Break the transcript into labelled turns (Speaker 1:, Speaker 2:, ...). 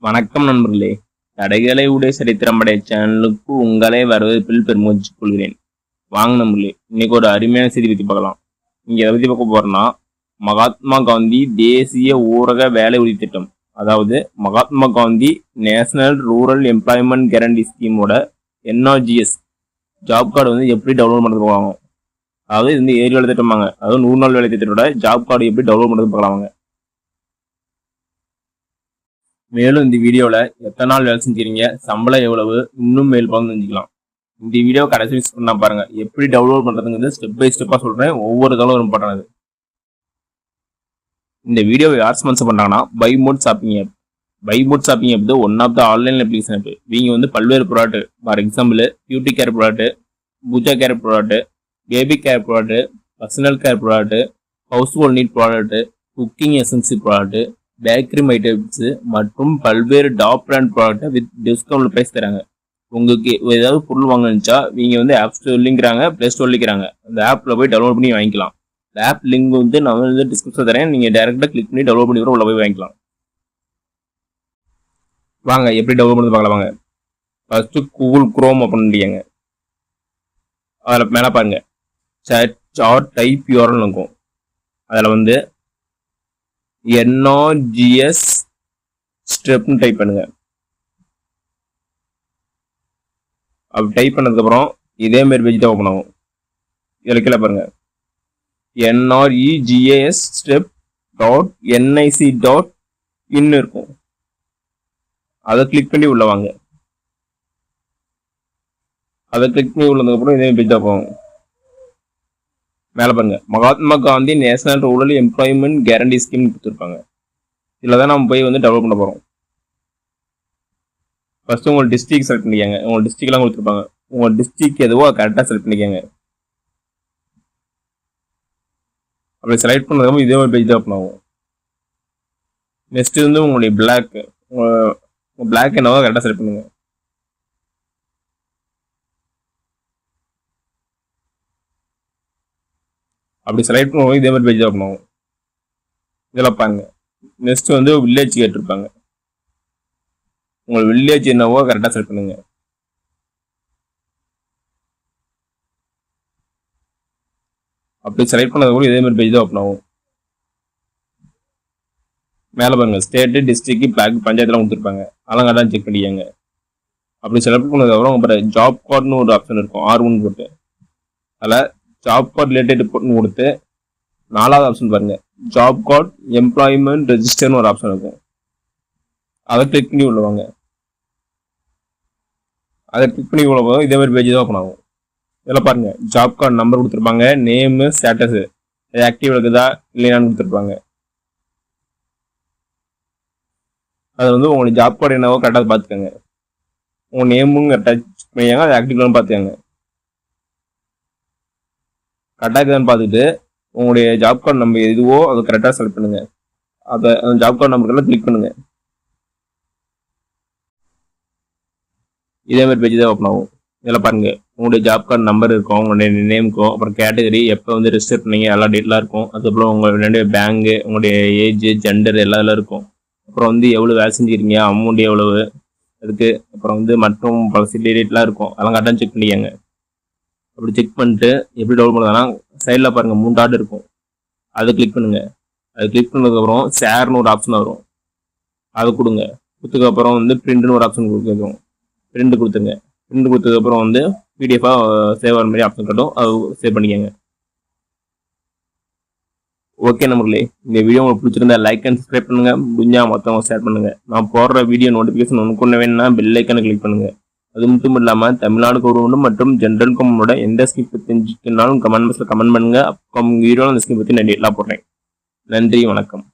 Speaker 1: வணக்கம் நண்பர்களே. தடைகளை உடைய சரித்திரம்படைய சேனலுக்கு உங்களை வரவேற்பில் பெருமூச்சு கொள்கிறேன். வாங்க நண்பர்களே, இன்னைக்கு ஒரு அருமையான செய்தி பற்றி பார்க்கலாம். இங்க எதை பற்றி பார்க்க போறோம்னா, மகாத்மா காந்தி தேசிய ஊரக வேலை உறுதி திட்டம், அதாவது Mahatma Gandhi national rural employment guarantee ஸ்கீமோட NRGS ஜாப் கார்டு வந்து எப்படி டவுன்லோட் பண்ணுறது போவாங்க. அதாவது இது வந்து ஏரி வேலை திட்டமாங்க, அதாவது 100 நாள் வேலை திட்டத்தோட ஜாப் கார்டு எப்படி டவுன்லோட் பண்ணுறது பார்க்கலாமாங்க. மேலும் இந்த வீடியோவில் எத்தனை நாள் வேலை செஞ்சுறீங்க, சம்பளம் எவ்வளவு, இன்னும் மேல் பலன் தெரிஞ்சுக்கலாம். இந்த வீடியோ கடைசி யூஸ் பண்ணா பாருங்க. எப்படி டவுன்லோட் பண்ணுறதுங்கிறது ஸ்டெப் பை ஸ்டெப்பாக சொல்கிறேன். ஒவ்வொரு தளவும் இம்பார்ட்டன்ட். இந்த வீடியோவை யார் ஸ்பான்சர் பண்ணுறாங்கன்னா பைமோட் ஷாப்பிங் ஆப். பைமோட் shopping app one of the online application app. இவங்க வந்து பல்வேறு product, for example beauty care product, puja care product, baby care product, personal care product, household need product, cooking essence product, bakery items மற்றும் பல்வேறு top brand ப்ராடக்ட்டை with discount price தராங்க. உங்களுக்கு ஏதாவது பொருள் வாங்கினுச்சா இவங்க வந்து ஆப் ஸ்டோர்லிங்கிறாங்க, ப்ளே ஸ்டோர்லிக்கிறாங்க. அந்த ஆப்பில் போய் டவுன்லோட் பண்ணி வாங்கிக்கலாம். இந்த ஆப் லிங்க் வந்து நான் வந்து டிஸ்கிரிப்ஷன் தரேன். நீங்கள் டேரெக்டாக கிளிக் பண்ணி டவுன்லோட் பண்ணி கூட உள்ள போய் வாங்கிக்கலாம். வாங்க எப்படி டவுன்லோட் பண்ணி பார்க்கலாம். வாங்க ஃபர்ஸ்ட்டு கூகுள் குரோம் ஓப்பன் பண்ணிங்க. அதில் மேலே பாருங்க சார்ட் டைப் யூஆர்எல் இருக்கும். அதில் வந்து NRGS ஸ்டெப்னு டைப் பண்ணுங்க. அப்படி டைப் பண்ணதுக்கப்புறம் இதே மாதிரி பேஜ் தான் ஓப்பன் ஆகும். இதில் கீழே பாருங்க NREGAS ஸ்டெப் .nic.in இருக்கும். அதை கிளிக் பண்ணி உள்ள வாங்க. அதை கிளிக் பண்ணி உள்ளதுக்கப்புறம் இதே பேஜ் தான் போகும். மேலே பாருங்க Mahatma Gandhi national rural employment guarantee scheme கொடுத்துருப்பாங்க. இதில் தான் நம்ம போய் வந்து டெவலப் பண்ண போகிறோம். ஃபர்ஸ்ட் உங்கள் டிஸ்ட்ரிக்ட் செலக்ட் பண்ணிக்கோங்க. உங்கள் டிஸ்ட்ரிக்ட்லாம் கொடுத்துருப்பாங்க. உங்கள் டிஸ்ட்ரிக்ட் எதுவோ கரெக்டாக செலக்ட் பண்ணிக்கோங்க. அப்படி செலக்ட் பண்ணதுக்கப்புறம் இதே ஒரு பேஜ் தான் ஓப்பன் ஆகும். நெக்ஸ்ட் வந்து உங்களுடைய உங்கள் பிளாக் என்னவோ கரெக்டாக செலக்ட் பண்ணுங்க. அப்படி செலக்ட் பண்ணுவோம். இதே மாதிரி பேஜ் ஓப்பன் ஆகும். இதெல்லாம் பாருங்க. நெக்ஸ்ட் வந்து வில்லேஜ் கேட்டிருப்பாங்க. உங்கள் வில்லேஜ் என்னவோ கரெக்டாக செலக்ட் பண்ணுங்க. அப்படி செலக்ட் பண்ணது கூட இதே மாதிரி பேஜ் தான் ஓப்பன் ஆகும். மேலே பாருங்க ஸ்டேட்டு, டிஸ்ட்ரிக்ட், பிளாக், பஞ்சாயத்துலாம் கொடுத்துருப்பாங்க. அதெல்லாம் கரெக்டாக செக் பண்ணிக்கங்க. அப்படி செலக்ட் பண்ணதுக்கப்புறம் அப்புறம் ஜாப் கார்டுன்னு ஒரு ஆப்ஷன் இருக்கும். R1 போட்டு அதில் ஜாப் கார்டு ரிலேட்டட் ரிப்போர்ட்னு கொடுத்து 4வது ஆப்ஷன் பாருங்க ஜாப் கார்டு எம்ப்ளாய்மெண்ட் ரெஜிஸ்டர்னு ஒரு ஆப்ஷன் இருக்கும். அதை கிளிக் பண்ணி உள்ளவாங்க. அதை கிளிக் பண்ணி உள்ள போதும் இதே மாதிரி பேஜ் தான் ஓப்பன் ஆகும். இதில் பாருங்க ஜாப் கார்டு நம்பர் கொடுத்துருப்பாங்க, நேமு, ஸ்டேட்டஸு ஆக்டிவ் இருக்குதா இல்லையான்னு கொடுத்துருப்பாங்க. அது வந்து உங்களுக்கு ஜாப் கார்டு என்னவோ கரெக்டாக பார்த்துக்கோங்க. உங்கள் நேமும் கரெக்டாக செக் பண்ணியாங்க, அது ஆக்டிவ்லாம் பார்த்துக்கோங்க. கரெக்டாக இருக்குதான்னு பார்த்துட்டு உங்களுடைய ஜாப் கார்டு நம்பர் எதுவோ அதை கரெக்டாக செலக்ட் பண்ணுங்க. அதை அந்த ஜாப் கார்டு நம்பருக்கெல்லாம் கிளிக் பண்ணுங்க. இதே மாதிரி பேஜ் தான் ஓப்பன் ஆகும். இதில் பாருங்க உங்களுடைய ஜாப் கார்டு நம்பர் இருக்கும், உங்களுடைய நேமுக்கும், அப்புறம் கேட்டகரி, எப்போ வந்து ரெஜிஸ்டர் பண்ணீங்க, எல்லா டேட்லாம் இருக்கும். அதுக்கப்புறம் உங்களுடைய பேங்கு, உங்களுடைய ஏஜ், ஜெண்டர் எல்லாம் இருக்கும். அப்புறம் வந்து எவ்வளோ வேலை செஞ்சுக்கிறீங்க, அமௌண்ட் எவ்வளவு அதுக்கு, அப்புறம் வந்து மற்றும் பல டேட்லாம் இருக்கும். அதெல்லாம் கரெக்டாக செக் பண்ணிக்கங்க. அப்படி செக் பண்ணிட்டு எப்படி டவுன்லோட் பண்ணுறதுனா சைடில் பாருங்கள் 3 டாட் இருக்கும். அதை கிளிக் பண்ணுங்க. அது கிளிக் பண்ணதுக்கப்புறம் ஷேர்னு ஒரு ஆப்ஷன் வரும். அதை கொடுங்க. கொடுத்ததுக்கப்புறம் வந்து பிரிண்ட்னு ஒரு ஆப்ஷன் கொடுத்துருக்கோம். பிரிண்ட் கொடுத்துருங்க. பிரிண்ட் கொடுத்ததுக்கப்புறம் வந்து PDF-ஆக சேவ் ஆகிற மாதிரி ஆப்ஷன் கட்டும். அது சேவ் பண்ணிக்கோங்க. ஓகே நம்பர்களே, இந்த வீடியோ உங்களுக்கு பிடிச்சிருந்தா லைக் அண்ட் சப்ஸ்கிரைப் பண்ணுங்க. முடிஞ்சால் மற்றவங்க ஷேர் பண்ணுங்க. நான் போடுற வீடியோ நோட்டிஃபிகேஷன் ஒன்று ஒன்று வேணும்னா பெல் ஐக்கானை கிளிக் பண்ணுங்க. அது மட்டும் இல்லாமல் தமிழ்நாடு கவர்மெண்ட் மற்றும் ஜென்ரல் கவர்மெண்டோட எந்த ஸ்கீம் பற்றி தெரிஞ்சுக்கனாலும் கமெண்ட் பாக்ஸில் கமெண்ட் பண்ணுங்க. அப்போ வீடியோ அந்த ஸ்கீம் பற்றி நான் டீட்டெயிலாக போடுறேன். நன்றி, வணக்கம்.